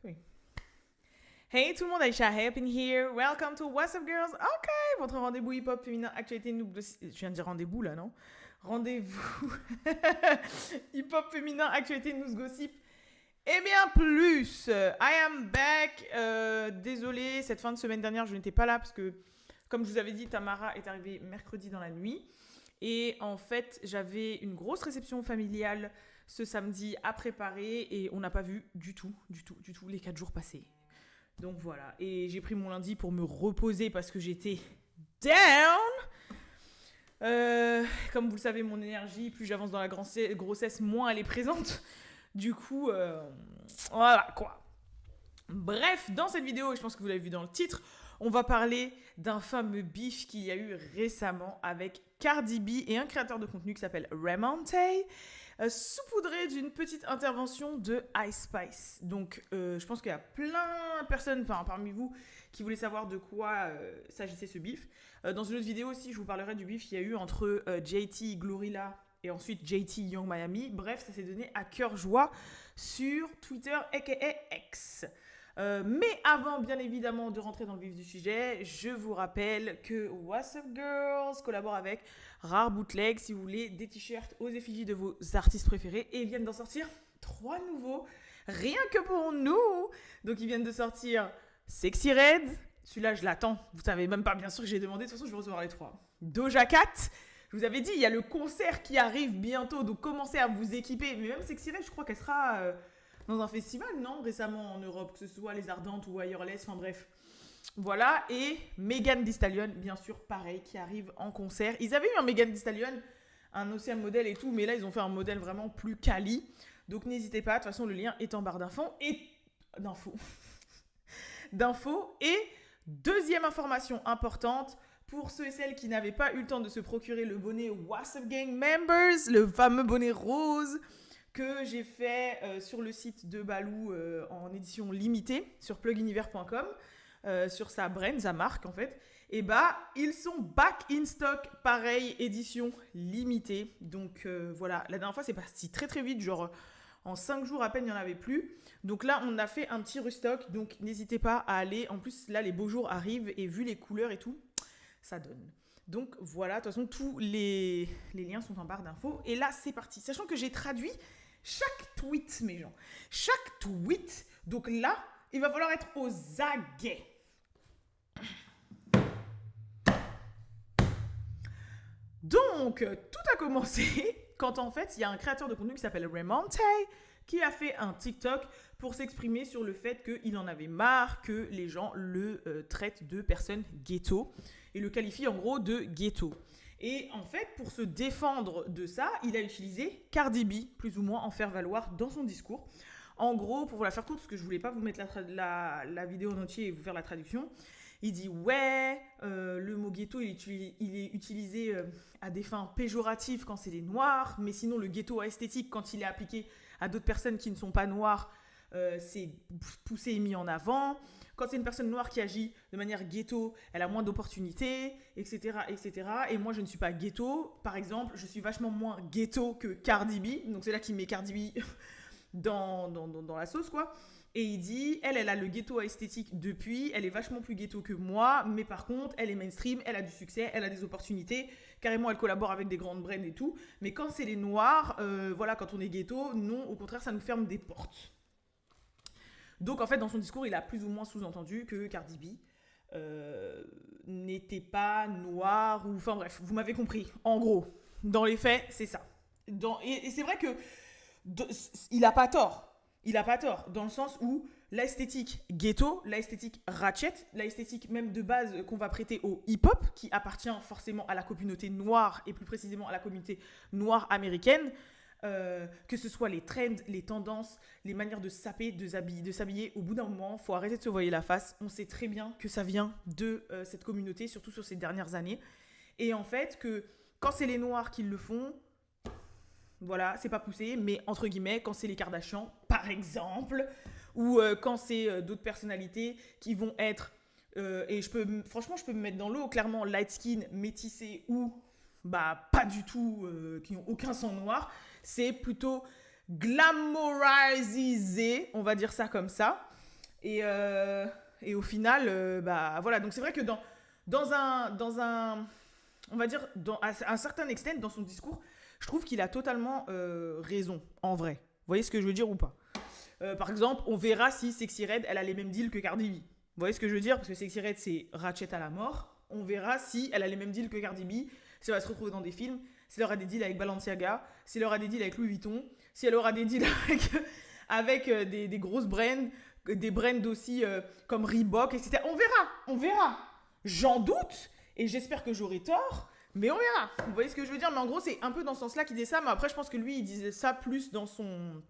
Oui. Hey tout le monde, Aisha Happin here. Welcome to What's Up Girls. Ok, votre rendez-vous hip-hop féminin actualité nous. Je viens de dire rendez-vous là, non? Rendez-vous hip-hop féminin actualité news gossip. Et bien plus. I am back. Désolée, cette fin de semaine dernière, je n'étais pas là parce que, comme je vous avais dit, Tamara est arrivée mercredi dans la nuit. Et en fait, j'avais une grosse réception familiale ce samedi à préparer et on n'a pas vu du tout les 4 jours passés. Donc voilà. Et j'ai pris mon lundi pour me reposer parce que j'étais down. Comme vous le savez, mon énergie, plus j'avance dans la grossesse, moins elle est présente. Du coup, voilà quoi. Bref, dans cette vidéo, et je pense que vous l'avez vu dans le titre, on va parler d'un fameux beef qu'il y a eu récemment avec Cardi B et un créateur de contenu qui s'appelle Ramonte, saupoudré d'une petite intervention de Ice Spice. Donc, je pense qu'il y a plein de personnes, parmi vous, qui voulaient savoir de quoi s'agissait ce beef. Dans une autre vidéo aussi, je vous parlerai du beef qu'il y a eu entre JT Glorilla et ensuite JT Young Miami. Bref, ça s'est donné à cœur joie sur Twitter, aka X. Mais avant, bien évidemment, de rentrer dans le vif du sujet, je vous rappelle que What's Up Girls collabore avec Rare Bootleg si vous voulez des t-shirts aux effigies de vos artistes préférés. Et ils viennent d'en sortir 3 nouveaux, rien que pour nous. Donc ils viennent de sortir Sexy Red. Celui-là, je l'attends. Vous savez même pas, bien sûr, que j'ai demandé. De toute façon, je vais recevoir les 3. Doja Cat. Je vous avais dit, il y a le concert qui arrive bientôt. Donc commencez à vous équiper. Mais même Sexy Red, je crois qu'elle sera dans un festival, non, récemment en Europe, que ce soit les Ardentes ou Wireless, enfin bref. Voilà, et Megan Thee Stallion, bien sûr, pareil, qui arrive en concert. Ils avaient eu un Megan Thee Stallion, un ancien modèle et tout, mais là, ils ont fait un modèle vraiment plus quali. Donc n'hésitez pas, de toute façon, le lien est en barre d'infos. D'infos. Et deuxième information importante, pour ceux et celles qui n'avaient pas eu le temps de se procurer le bonnet What's Up Gang Members, le fameux bonnet rose, que j'ai fait sur le site de Balou en édition limitée sur pluginhiver.com, sur sa brand, sa marque en fait. Et bah, ils sont back in stock, pareil, édition limitée. Donc voilà, la dernière fois c'est parti très très vite, genre en 5 jours à peine il n'y en avait plus. Donc là on a fait un petit restock, donc n'hésitez pas à aller. En plus là les beaux jours arrivent et vu les couleurs et tout, ça donne. Donc voilà, de toute façon, tous les liens sont en barre d'infos. Et là, c'est parti. Sachant que j'ai traduit chaque tweet, mes gens. Chaque tweet. Donc là, il va falloir être aux aguets. Donc, tout a commencé quand en fait, il y a un créateur de contenu qui s'appelle Ramonte qui a fait un TikTok pour s'exprimer sur le fait qu'il en avait marre que les gens le traitent de personne ghetto et le qualifient en gros de ghetto. Et en fait, pour se défendre de ça, il a utilisé Cardi B, plus ou moins en faire valoir dans son discours. En gros, pour vous la faire courte, parce que je voulais pas vous mettre la vidéo en entier et vous faire la traduction, il dit ouais, le mot ghetto il est utilisé à des fins péjoratives quand c'est les noirs, mais sinon le ghetto esthétique quand il est appliqué à d'autres personnes qui ne sont pas noires, c'est poussé et mis en avant. Quand c'est une personne noire qui agit de manière ghetto, elle a moins d'opportunités, etc., etc. Et moi, je ne suis pas ghetto. Par exemple, je suis vachement moins ghetto que Cardi B. Donc c'est là qu'il met Cardi B dans la sauce, quoi. Et il dit, elle a le ghetto esthétique depuis, elle est vachement plus ghetto que moi, mais par contre, elle est mainstream, elle a du succès, elle a des opportunités, carrément, elle collabore avec des grandes brands et tout. Mais quand c'est les noirs, voilà, quand on est ghetto, non, au contraire, ça nous ferme des portes. Donc, en fait, dans son discours, il a plus ou moins sous-entendu que Cardi B n'était pas noire, ou... Enfin bref, vous m'avez compris. En gros, dans les faits, c'est ça. Et c'est vrai que il a pas tort. Il a pas tort, dans le sens où l'esthétique ghetto, l'esthétique ratchet, l'esthétique même de base qu'on va prêter au hip-hop, qui appartient forcément à la communauté noire, et plus précisément à la communauté noire américaine, que ce soit les trends, les tendances, les manières de saper, de s'habiller, au bout d'un moment, il faut arrêter de se voiler la face. On sait très bien que ça vient de cette communauté, surtout sur ces dernières années. Et en fait, que quand c'est les noirs qui le font, voilà, c'est pas poussé, mais entre guillemets, quand c'est les Kardashians, par exemple, ou quand c'est d'autres personnalités qui vont être, et franchement, je peux me mettre dans l'eau, clairement, light skin, métissé ou pas du tout, qui n'ont aucun sang noir, c'est plutôt glamourisé, on va dire ça comme ça. Et, et au final, bah voilà. Donc c'est vrai que dans un, on va dire, à un certain extent, dans son discours, je trouve qu'il a totalement raison, en vrai. Vous voyez ce que je veux dire ou pas? Par exemple, on verra si Sexy Red, elle a les mêmes deals que Cardi B. Vous voyez ce que je veux dire? Parce que Sexy Red, c'est Ratchet à la mort. On verra si elle a les mêmes deals que Cardi B, si elle va se retrouver dans des films, si elle aura des deals avec Balenciaga, si elle aura des deals avec Louis Vuitton, si elle aura des deals avec des grosses brands, des brands aussi comme Reebok, etc. On verra. J'en doute et j'espère que j'aurai tort, mais on verra. Vous voyez ce que je veux dire? Mais en gros, c'est un peu dans ce sens-là qu'il disait ça, mais après, je pense que lui, il disait ça plus dans son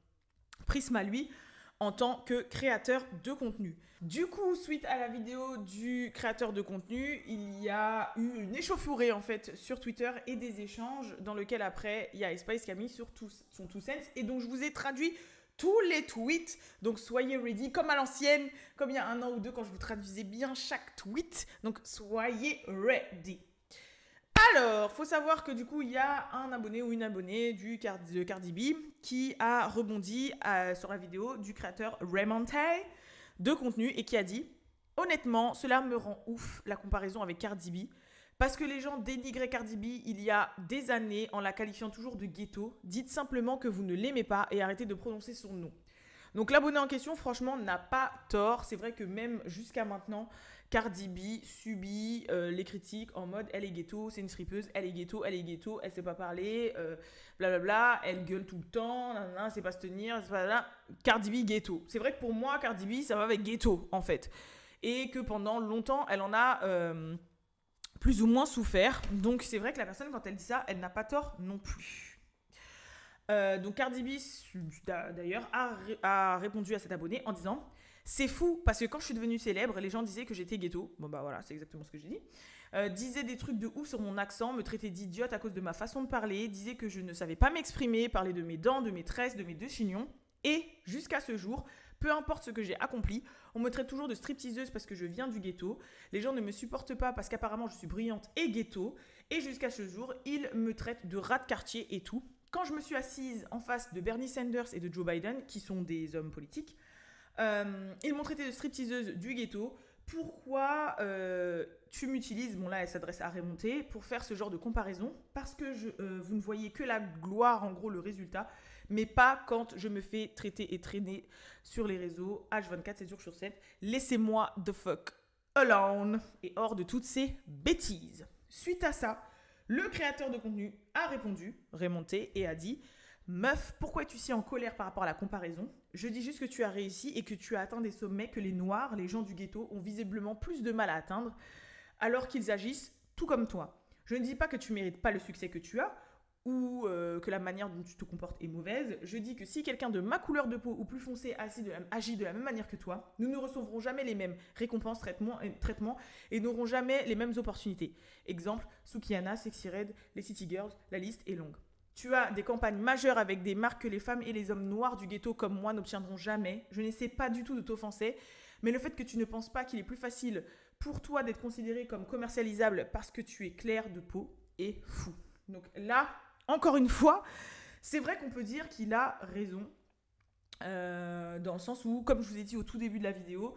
prisme à lui, en tant que créateur de contenu. Du coup, suite à la vidéo du créateur de contenu, il y a eu une échauffourée en fait sur Twitter et des échanges dans lesquels après, il y a Spice qui a mis sur son 2 cents et donc je vous ai traduit tous les tweets, donc soyez ready, comme à l'ancienne, comme il y a 1 an ou 2 quand je vous traduisais bien chaque tweet, donc soyez ready. Alors, faut savoir que du coup, il y a un abonné ou une abonnée de Cardi B qui a rebondi sur la vidéo du créateur Raymond Tay de contenu et qui a dit « Honnêtement, cela me rend ouf la comparaison avec Cardi B parce que les gens dénigraient Cardi B il y a des années en la qualifiant toujours de ghetto. Dites simplement que vous ne l'aimez pas et arrêtez de prononcer son nom. » Donc l'abonné en question, franchement, n'a pas tort. C'est vrai que même jusqu'à maintenant, Cardi B subit les critiques en mode elle est ghetto, c'est une stripeuse, elle est ghetto, elle sait pas parler, blablabla, elle gueule tout le temps, nanana, c'est pas se tenir, c'est pas là. Cardi B ghetto. C'est vrai que pour moi, Cardi B, ça va avec ghetto en fait. Et que pendant longtemps, elle en a plus ou moins souffert. Donc c'est vrai que la personne, quand elle dit ça, elle n'a pas tort non plus. Donc Cardi B, d'ailleurs, a répondu à cet abonné en disant « C'est fou, parce que quand je suis devenue célèbre, les gens disaient que j'étais ghetto. » Bon bah voilà, c'est exactement ce que j'ai dit. Disaient des trucs de ouf sur mon accent, me traitaient d'idiote à cause de ma façon de parler, disaient que je ne savais pas m'exprimer, parler de mes dents, de mes tresses, de mes 2 chignons. Et jusqu'à ce jour, peu importe ce que j'ai accompli, on me traite toujours de stripteaseuse parce que je viens du ghetto. Les gens ne me supportent pas parce qu'apparemment je suis brillante et ghetto. Et jusqu'à ce jour, ils me traitent de rat de quartier et tout. Quand je me suis assise en face de Bernie Sanders et de Joe Biden, qui sont des hommes politiques, ils m'ont traité de stripteaseuse du ghetto. Pourquoi tu m'utilises, bon là elle s'adresse à Raymond Tay, pour faire ce genre de comparaison? Parce que vous ne voyez que la gloire, en gros le résultat, mais pas quand je me fais traiter et traîner sur les réseaux, H24, 7 jours sur 7. Laissez-moi the fuck alone et hors de toutes ces bêtises. Suite à ça, le créateur de contenu a répondu, Raymond Tay, et a dit « Meuf, pourquoi es-tu si en colère par rapport à la comparaison? Je dis juste que tu as réussi et que tu as atteint des sommets que les Noirs, les gens du ghetto, ont visiblement plus de mal à atteindre, alors qu'ils agissent tout comme toi. Je ne dis pas que tu mérites pas le succès que tu as, ou que la manière dont tu te comportes est mauvaise. Je dis que si quelqu'un de ma couleur de peau ou plus foncé agit de la même manière que toi, nous ne recevrons jamais les mêmes récompenses, traitements et n'aurons jamais les mêmes opportunités. Exemple, Sukihana, Sexy Red, les City Girls, la liste est longue. Tu as des campagnes majeures avec des marques que les femmes et les hommes noirs du ghetto comme moi n'obtiendront jamais. Je n'essaie pas du tout de t'offenser, mais le fait que tu ne penses pas qu'il est plus facile pour toi d'être considéré comme commercialisable parce que tu es clair de peau est fou. » Donc là, encore une fois, c'est vrai qu'on peut dire qu'il a raison, dans le sens où, comme je vous ai dit au tout début de la vidéo,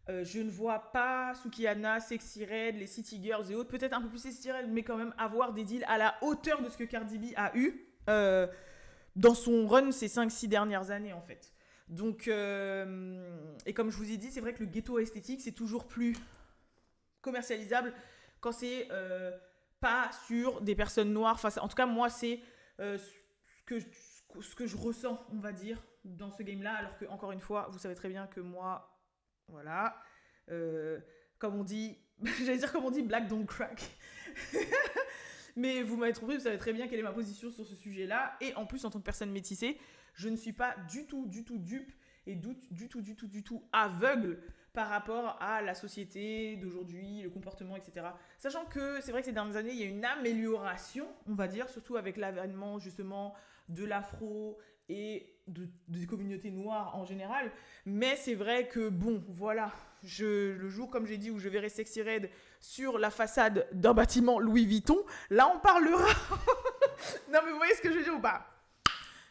je ne vois pas Sukihana, Sexy Red, les City Girls et autres, peut-être un peu plus Sexy Red, mais quand même avoir des deals à la hauteur de ce que Cardi B a eu dans son run ces 5-6 dernières années en fait. Donc, et comme je vous ai dit, c'est vrai que le ghetto esthétique, c'est toujours plus commercialisable quand c'est pas sur des personnes noires. Enfin, en tout cas, moi, c'est ce que je ressens, on va dire, dans ce game-là. Alors que, encore une fois, vous savez très bien que moi, voilà, comme on dit, j'allais dire comme on dit, black don't crack. Mais vous m'avez trouvé, vous savez très bien quelle est ma position sur ce sujet-là. Et en plus, en tant que personne métissée, je ne suis pas du tout dupe et du tout aveugle par rapport à la société d'aujourd'hui, le comportement, etc. Sachant que c'est vrai que ces dernières années, il y a une amélioration, on va dire, surtout avec l'avènement justement de l'afro et des communautés noires en général. Mais c'est vrai que, bon, voilà, le jour, comme j'ai dit, où je verrai Sexy Red sur la façade d'un bâtiment Louis Vuitton, là, on parlera. Non, mais vous voyez ce que je veux dire ou pas?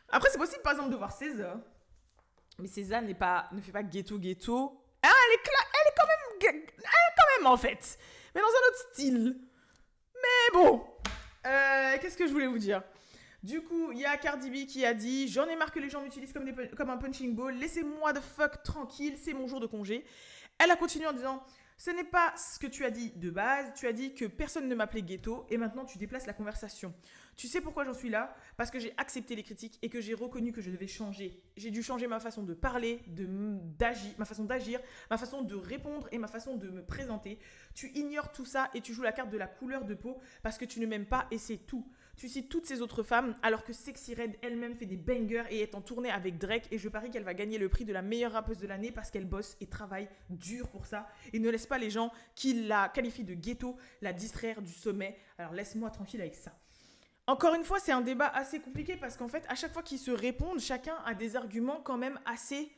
Après, c'est possible, par exemple, de voir César. Mais César ne fait pas ghetto. Même en fait. Mais dans un autre style. Mais bon. Qu'est-ce que je voulais vous dire? Du coup, il y a Cardi B qui a dit « J'en ai marre que les gens m'utilisent comme un punching ball. Laissez-moi de fuck tranquille, c'est mon jour de congé. » Elle a continué en disant « Ce n'est pas ce que tu as dit de base. Tu as dit que personne ne m'appelait ghetto et maintenant tu déplaces la conversation. Tu sais pourquoi j'en suis là? Parce que j'ai accepté les critiques et que j'ai reconnu que je devais changer. J'ai dû changer ma façon de parler, ma façon d'agir, ma façon de répondre et ma façon de me présenter. Tu ignores tout ça et tu joues la carte de la couleur de peau parce que tu ne m'aimes pas et c'est tout. Tu cites toutes ces autres femmes alors que Sexyy Red elle-même fait des bangers et est en tournée avec Drake et je parie qu'elle va gagner le prix de la meilleure rappeuse de l'année parce qu'elle bosse et travaille dur pour ça et ne laisse pas les gens qui la qualifient de ghetto la distraire du sommet. Alors laisse-moi tranquille avec ça. » Encore une fois, c'est un débat assez compliqué parce qu'en fait, à chaque fois qu'ils se répondent, chacun a des arguments quand même assez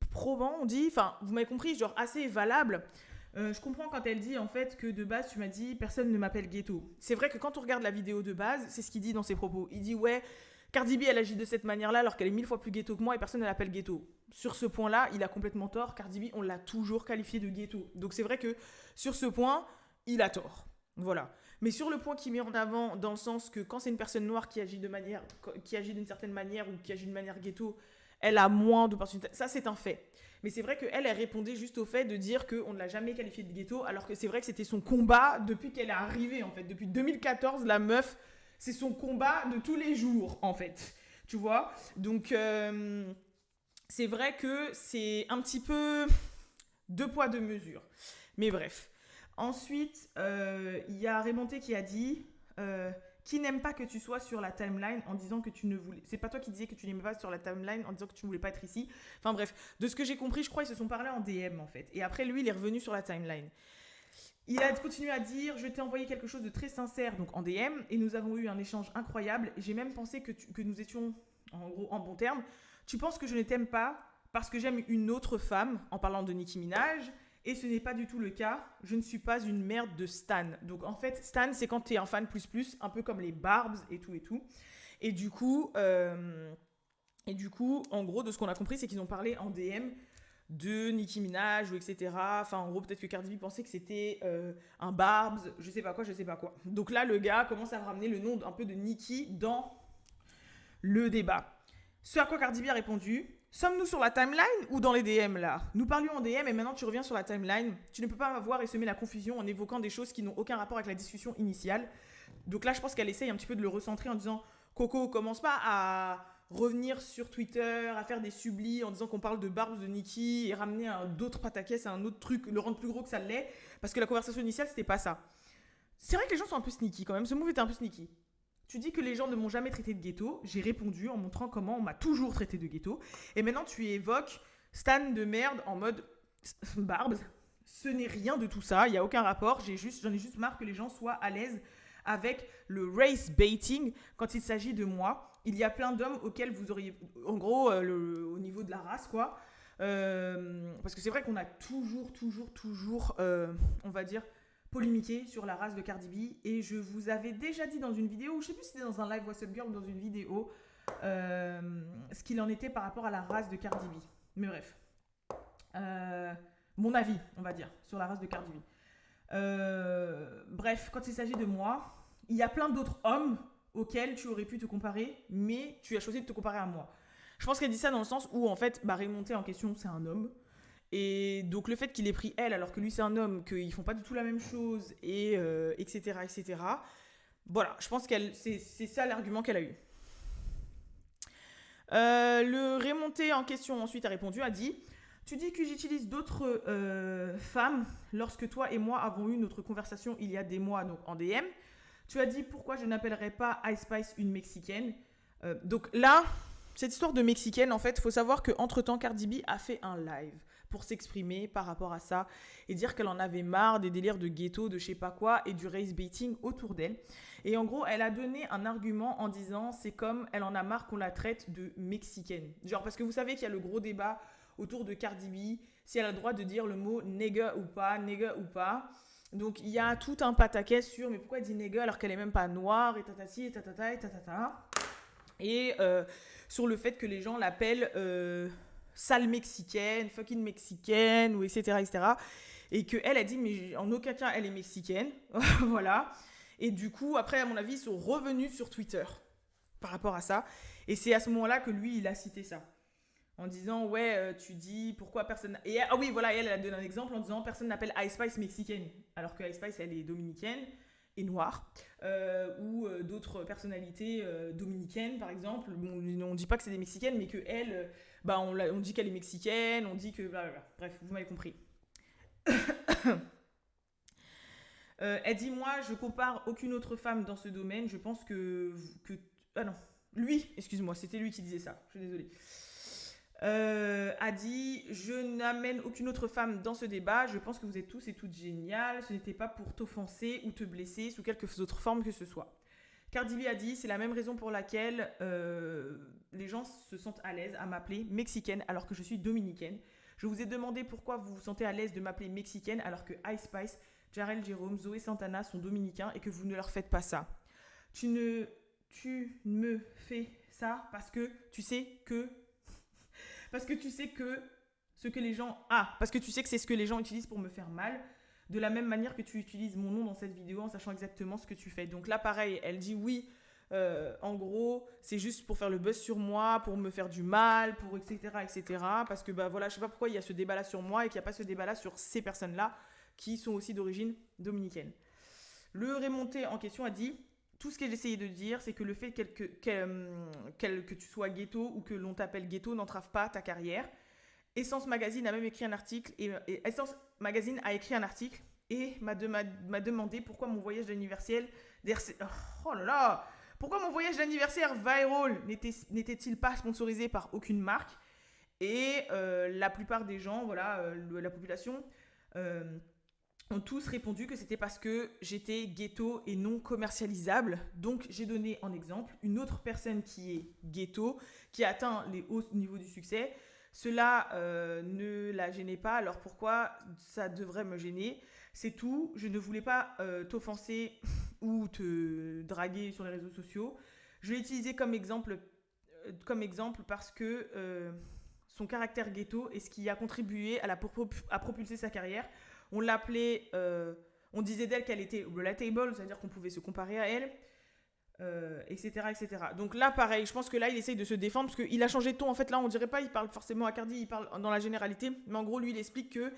probants, on dit. Enfin, vous m'avez compris, genre assez valables. Je comprends quand elle dit en fait que de base, tu m'as dit personne ne m'appelle ghetto. C'est vrai que quand on regarde la vidéo de base, c'est ce qu'il dit dans ses propos. Il dit ouais, Cardi B elle agit de cette manière-là alors qu'elle est 1000 fois plus ghetto que moi et personne ne l'appelle ghetto. Sur ce point-là, il a complètement tort. Cardi B, on l'a toujours qualifié de ghetto. Donc c'est vrai que sur ce point, il a tort. Voilà. Mais sur le point qu'il met en avant, dans le sens que quand c'est une personne noire qui agit d'une certaine manière ou qui agit d'une manière ghetto, elle a moins d'opportunités. Ça, c'est un fait. Mais c'est vrai qu'elle répondait juste au fait de dire qu'on ne l'a jamais qualifiée de ghetto, alors que c'est vrai que c'était son combat depuis qu'elle est arrivée, en fait. Depuis 2014, la meuf, c'est son combat de tous les jours, en fait. Tu vois? Donc, c'est vrai que c'est un petit peu deux poids, deux mesures. Mais bref. Ensuite, il y a Rémonté qui a dit qui n'aime pas que tu sois sur la timeline en disant que tu ne voulais... C'est pas toi qui disais que tu n'aimais pas sur la timeline en disant que tu ne voulais pas être ici. Enfin bref, de ce que j'ai compris, je crois qu'ils se sont parlé en DM en fait. Et après, lui, il est revenu sur la timeline. Il a continué à dire « Je t'ai envoyé quelque chose de très sincère, donc en DM, et nous avons eu un échange incroyable. J'ai même pensé que nous étions, en gros, en bons termes. Tu penses que je ne t'aime pas parce que j'aime une autre femme, en parlant de Nicki Minaj. Et ce n'est pas du tout le cas. Je ne suis pas une merde de Stan. Donc en fait, Stan, c'est quand tu es un fan plus, un peu comme les Barbs et tout et tout. Et du coup, en gros, de ce qu'on a compris, c'est qu'ils ont parlé en DM de Nicki Minaj ou etc. Enfin, en gros, peut-être que Cardi B pensait que c'était un Barbs, je sais pas quoi. Donc là, le gars commence à ramener le nom un peu de Nicki dans le débat. Ce à quoi Cardi B a répondu... Sommes-nous sur la timeline ou dans les DM là? Nous parlions en DM et maintenant tu reviens sur la timeline. Tu ne peux pas m'avoir et semer la confusion en évoquant des choses qui n'ont aucun rapport avec la discussion initiale. Donc là, je pense qu'elle essaye un petit peu de le recentrer en disant Coco, commence pas à revenir sur Twitter, à faire des sublis en disant qu'on parle de Barbs de Nicki et ramener d'autres pataquès à un autre truc, le rendre plus gros que ça l'est, parce que la conversation initiale, c'était pas ça. C'est vrai que les gens sont un peu sneaky quand même. Ce move était un peu sneaky. Tu dis que les gens ne m'ont jamais traité de ghetto. J'ai répondu en montrant comment on m'a toujours traité de ghetto. Et maintenant, tu évoques Stan de merde en mode Barbs. Ce n'est rien de tout ça. Il n'y a aucun rapport. J'en ai juste marre que les gens soient à l'aise avec le race baiting quand il s'agit de moi. Il y a plein d'hommes auxquels vous auriez... En gros, au niveau de la race, quoi. Parce que c'est vrai qu'on a toujours, on va dire... polémiquer sur la race de Cardi B et je vous avais déjà dit dans une vidéo, je sais plus si c'était dans un live What's Up Girl ou dans une vidéo, ce qu'il en était par rapport à la race de Cardi B. Mais bref, mon avis, on va dire, sur la race de Cardi B. Bref, quand il s'agit de moi, il y a plein d'autres hommes auxquels tu aurais pu te comparer, mais tu as choisi de te comparer à moi. Je pense qu'elle dit ça dans le sens où en fait, Rémonté en question, c'est un homme. Et donc le fait qu'il ait pris elle alors que lui c'est un homme, qu'ils font pas du tout la même chose, et etc. Voilà, je pense que c'est ça l'argument qu'elle a eu. Le Rémonté en question ensuite a répondu, a dit « Tu dis que j'utilise d'autres femmes lorsque toi et moi avons eu notre conversation il y a des mois, donc en DM. Tu as dit pourquoi je n'appellerais pas Ice Spice une Mexicaine. Donc là, cette histoire de Mexicaine, en fait, il faut savoir qu'entre-temps, Cardi B a fait un live pour s'exprimer par rapport à ça et dire qu'elle en avait marre des délires de ghetto, de je sais pas quoi et du race baiting autour d'elle. Et en gros, elle a donné un argument en disant c'est comme elle en a marre qu'on la traite de mexicaine. Genre parce que vous savez qu'il y a le gros débat autour de Cardi B, si elle a le droit de dire le mot nigga ou pas. Donc il y a tout un pataquès sur mais pourquoi elle dit nigga alors qu'elle est même pas noire et tatati et tatata et tatata. Et sur le fait que les gens l'appellent sale mexicaine, fucking mexicaine, ou etc., etc. Et qu'elle a dit, mais en aucun cas, elle est mexicaine. Voilà. Et du coup, après, à mon avis, ils sont revenus sur Twitter par rapport à ça. Et c'est à ce moment-là que lui, il a cité ça. En disant, ouais, tu dis, pourquoi personne... Et, ah oui, voilà, elle a donné un exemple en disant, personne n'appelle Ice Spice mexicaine. Alors que Ice Spice, elle est dominicaine et noire. Ou d'autres personnalités dominicaines, par exemple. Bon, on ne dit pas que c'est des mexicaines, mais qu'elle, on dit qu'elle est mexicaine, on dit que... Blablabla. Bref, vous m'avez compris. Elle dit, moi, je compare aucune autre femme dans ce domaine. Je pense que... Ah non, lui, excuse-moi, c'était lui qui disait ça. Je suis désolée. A dit, je n'amène aucune autre femme dans ce débat. Je pense que vous êtes tous et toutes géniales. Ce n'était pas pour t'offenser ou te blesser sous quelque autre forme que ce soit. Cardi B a dit, c'est la même raison pour laquelle les gens se sentent à l'aise à m'appeler mexicaine alors que je suis dominicaine. Je vous ai demandé pourquoi vous vous sentez à l'aise de m'appeler mexicaine alors que Ice Spice, Jarrell Jerome, Zoé Santana sont dominicains et que vous ne leur faites pas ça. Tu me fais ça parce que tu sais que ce que les gens... parce que tu sais que c'est ce que les gens utilisent pour me faire mal. De la même manière que tu utilises mon nom dans cette vidéo en sachant exactement ce que tu fais. Donc là, pareil, elle dit oui, en gros, c'est juste pour faire le buzz sur moi, pour me faire du mal, pour etc., etc. Parce que, voilà, je sais pas pourquoi il y a ce débat-là sur moi et qu'il n'y a pas ce débat-là sur ces personnes-là qui sont aussi d'origine dominicaine. Le remonté en question a dit... Tout ce que j'essayais de dire, c'est que le fait que tu sois ghetto ou que l'on t'appelle ghetto n'entrave pas ta carrière. Essence Magazine a même écrit un article et Essence Magazine a écrit un article et m'a demandé pourquoi mon voyage d'anniversaire pourquoi mon voyage d'anniversaire viral n'était-il pas sponsorisé par aucune marque. Et la plupart des gens, voilà, la population ont tous répondu que c'était parce que j'étais ghetto et non commercialisable. Donc, j'ai donné en exemple une autre personne qui est ghetto, qui a atteint les hauts niveaux du succès. Cela ne la gênait pas, alors pourquoi ça devrait me gêner? C'est tout, je ne voulais pas t'offenser ou te draguer sur les réseaux sociaux. Je l'ai utilisé comme exemple parce que son caractère ghetto est ce qui a contribué à propulser sa carrière. On l'appelait, on disait d'elle qu'elle était relatable, c'est-à-dire qu'on pouvait se comparer à elle, etc., etc. Donc là, pareil, je pense que là, il essaye de se défendre parce qu'il a changé de ton. En fait, là, on dirait pas, il parle forcément à Cardi, il parle dans la généralité. Mais en gros, lui, il explique que,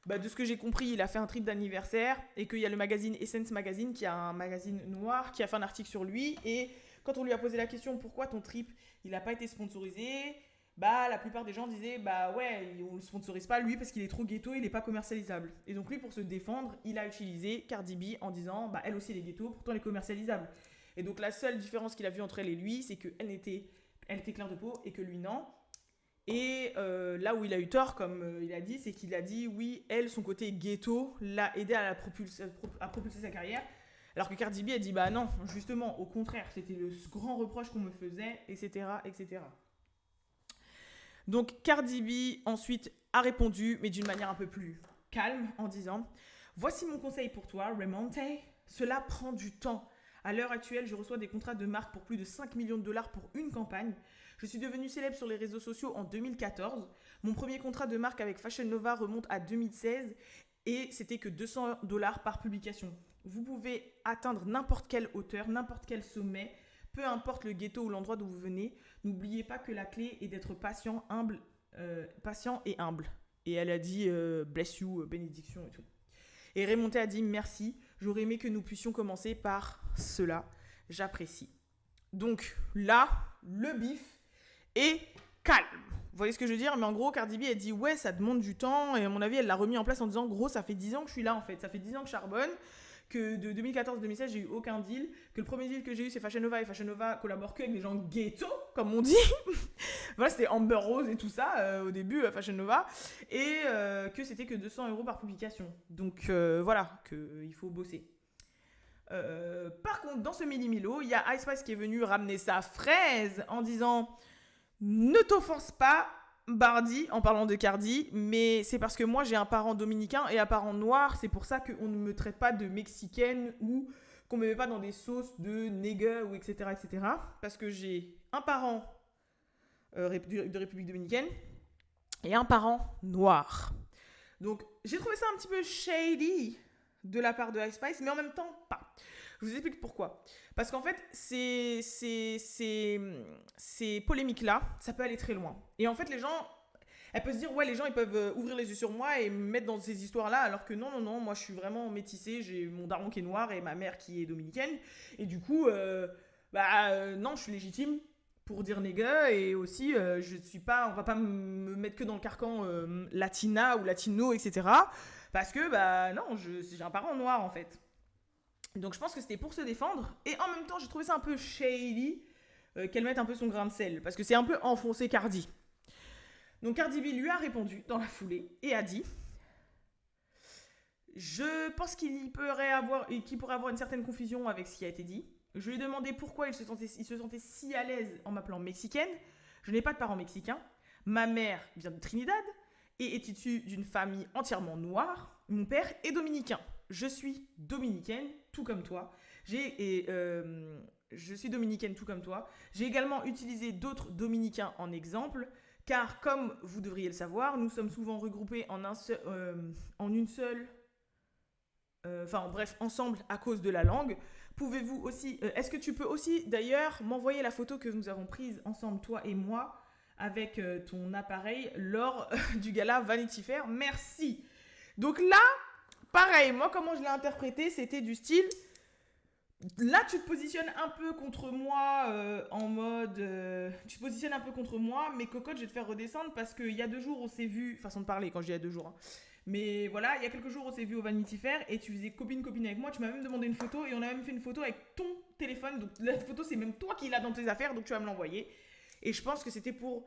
de ce que j'ai compris, il a fait un trip d'anniversaire et qu'il y a le magazine Essence Magazine, qui a un magazine noir, qui a fait un article sur lui. Et quand on lui a posé la question, pourquoi ton trip, il n'a pas été sponsorisé, la plupart des gens disaient ouais, on le sponsorise pas lui parce qu'il est trop ghetto, il est pas commercialisable. Et donc lui, pour se défendre, il a utilisé Cardi B en disant elle aussi elle est ghetto, pourtant elle est commercialisable. Et donc la seule différence qu'il a vue entre elle et lui, c'est qu'elle était claire de peau et que lui non. Et là où il a eu tort, comme il a dit, c'est qu'il a dit oui, elle, son côté ghetto l'a aidé à propulser sa carrière. Alors que Cardi B a dit non, justement, au contraire, c'était le grand reproche qu'on me faisait, etc., etc. Donc Cardi B ensuite a répondu, mais d'une manière un peu plus calme, en disant « Voici mon conseil pour toi, Remonte. Cela prend du temps. À l'heure actuelle, je reçois des contrats de marque pour plus de 5 millions de dollars pour une campagne. Je suis devenue célèbre sur les réseaux sociaux en 2014. Mon premier contrat de marque avec Fashion Nova remonte à 2016 et c'était que 200 dollars par publication. Vous pouvez atteindre n'importe quelle hauteur, n'importe quel sommet, peu importe le ghetto ou l'endroit d'où vous venez. N'oubliez pas que la clé est d'être patient et humble. » Et elle a dit bless you, bénédiction et tout. Et Remonté a dit merci, j'aurais aimé que nous puissions commencer par cela. J'apprécie. Donc là, le bif est calme. Vous voyez ce que je veux dire? Mais en gros, Cardi B, elle dit ouais, ça demande du temps. Et à mon avis, elle l'a remis en place en disant gros, ça fait 10 ans que je suis là en fait. Ça fait 10 ans que je charbonne. Que de 2014 à 2016, j'ai eu aucun deal. Que le premier deal que j'ai eu, c'est Fashion Nova. Et Fashion Nova collabore que avec des gens ghetto, comme on dit. Voilà, c'était Amber Rose et tout ça au début, Fashion Nova. Et que c'était que 200 € par publication. Donc voilà, qu'il faut bosser. Par contre, dans ce mini-milo, il y a Ice Spice qui est venu ramener sa fraise en disant ne t'offense pas, Bardi, en parlant de Cardi, mais c'est parce que moi j'ai un parent dominicain et un parent noir, c'est pour ça qu'on ne me traite pas de mexicaine ou qu'on me met pas dans des sauces de nègre ou etc., etc. Parce que j'ai un parent de République dominicaine et un parent noir. Donc, j'ai trouvé ça un petit peu shady de la part de Ice Spice, mais en même temps, pas. Je vous explique pourquoi. Parce qu'en fait, ces polémiques-là, ça peut aller très loin. Et en fait, les gens, elle peut se dire, ouais, les gens, ils peuvent ouvrir les yeux sur moi et me mettre dans ces histoires-là, alors que non, non, non, moi, je suis vraiment métissée. J'ai mon daron qui est noir et ma mère qui est dominicaine. Et du coup, non, je suis légitime pour dire nègre et aussi, je suis pas, on va pas me mettre que dans le carcan latina ou latino, etc. Parce que, non, j'ai un parent noir, en fait. Donc je pense que c'était pour se défendre. Et en même temps, j'ai trouvé ça un peu shady qu'elle mette un peu son grain de sel. Parce que c'est un peu enfoncé Cardi. Donc Cardi B lui a répondu dans la foulée et a dit: je pense qu'il pourrait avoir une certaine confusion avec ce qui a été dit. Je lui ai demandé pourquoi il se sentait si à l'aise en m'appelant mexicaine. Je n'ai pas de parents mexicains. Ma mère vient de Trinidad et est issue d'une famille entièrement noire. Mon père est dominicain. Je suis dominicaine, tout comme toi. Je suis dominicaine, tout comme toi. J'ai également utilisé d'autres dominicains en exemple, car comme vous devriez le savoir, nous sommes souvent regroupés en une seule... bref, ensemble à cause de la langue. Pouvez-vous aussi... est-ce que tu peux aussi, d'ailleurs, m'envoyer la photo que nous avons prise ensemble, toi et moi, avec ton appareil lors du gala Vanity Fair? Merci. Donc là, pareil, moi, comment je l'ai interprété, c'était du style... Là, tu te positionnes un peu contre moi en mode... tu te positionnes un peu contre moi, mais cocotte, je vais te faire redescendre parce qu'il y a 2 jours, on s'est vu... Façon de parler, quand je dis il y a 2 jours. Hein. Mais voilà, il y a quelques jours, on s'est vu au Vanity Fair et tu faisais copine-copine avec moi. Tu m'as même demandé une photo et on a même fait une photo avec ton téléphone. Donc la photo, c'est même toi qui l'as dans tes affaires, donc tu vas me l'envoyer. Et je pense que c'était pour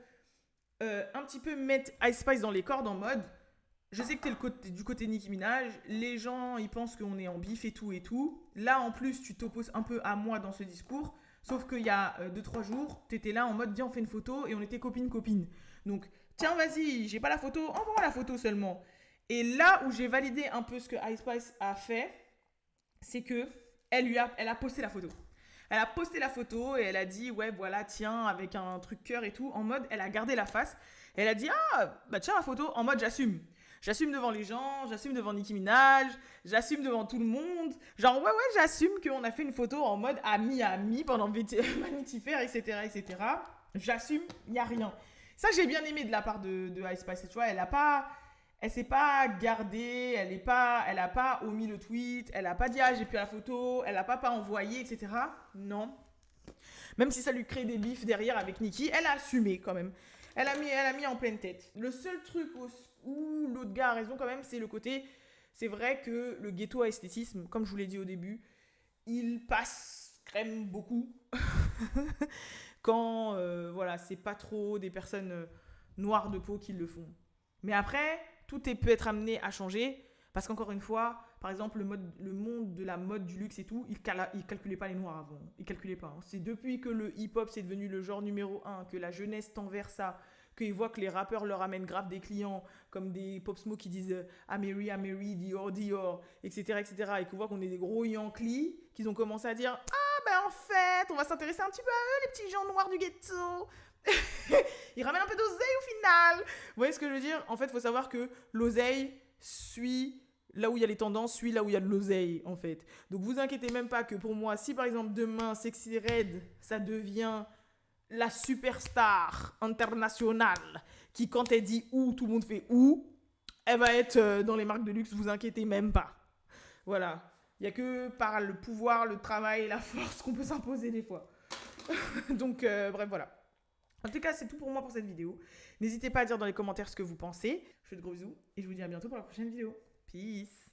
un petit peu mettre Ice Spice dans les cordes en mode... Je sais que t'es du côté Nicki Minaj, les gens ils pensent qu'on est en bif et tout et tout. Là en plus tu t'opposes un peu à moi dans ce discours, sauf qu'il y a 2-3 jours, t'étais là en mode viens on fait une photo et on était copine-copine. Donc tiens vas-y, j'ai pas la photo, envoie la photo seulement. Et là où j'ai validé un peu ce que Ice Spice a fait, c'est que elle a posté la photo. Elle a posté la photo et elle a dit ouais voilà tiens avec un truc cœur et tout, en mode elle a gardé la face. Et elle a dit ah bah tiens la photo en mode j'assume. J'assume devant les gens, j'assume devant Nicki Minaj, j'assume devant tout le monde. Genre, ouais, j'assume qu'on a fait une photo en mode ami pendant Vanity Fair, etc., etc. J'assume, il n'y a rien. Ça, j'ai bien aimé de la part de Ice Spice. Tu vois, elle s'est pas gardée, elle a pas omis le tweet, elle a pas dit, ah, j'ai plus la photo, elle a pas envoyé, etc. Non. Même si ça lui crée des bifs derrière avec Nicki, elle a assumé quand même. Elle a mis en pleine tête. Le seul truc où l'autre gars a raison quand même, c'est le côté... C'est vrai que le ghetto à esthétisme, comme je vous l'ai dit au début, il passe crème beaucoup. Quand, voilà, c'est pas trop des personnes noires de peau qui le font. Mais après, peut être amené à changer. Parce qu'encore une fois, par exemple, le monde de la mode, du luxe et tout, il calculait pas les noirs avant. Il calculait pas. Hein. C'est depuis que le hip-hop c'est devenu le genre numéro 1, que la jeunesse tend vers ça, qu'ils voient que les rappeurs leur amènent grave des clients, comme des Pop Smoke qui disent Ameri, Dior, Dior, etc., etc., et qu'ils voient qu'on est des gros Yankees, qu'ils ont commencé à dire ah ben en fait, on va s'intéresser un petit peu à eux, les petits gens noirs du ghetto. Ils ramènent un peu d'oseille au final. Vous voyez ce que je veux dire? En fait, il faut savoir que l'oseille suit là où il y a les tendances, suit là où il y a de l'oseille, en fait. Donc, vous inquiétez même pas que pour moi, si par exemple demain, Sexy Red, ça devient la superstar internationale qui, quand elle dit où, tout le monde fait où, elle va être dans les marques de luxe, vous inquiétez même pas. Voilà. Il n'y a que par le pouvoir, le travail, la force qu'on peut s'imposer des fois. Donc, bref, voilà. En tout cas, c'est tout pour moi pour cette vidéo. N'hésitez pas à dire dans les commentaires ce que vous pensez. Je vous fais de gros bisous et je vous dis à bientôt pour la prochaine vidéo. Peace.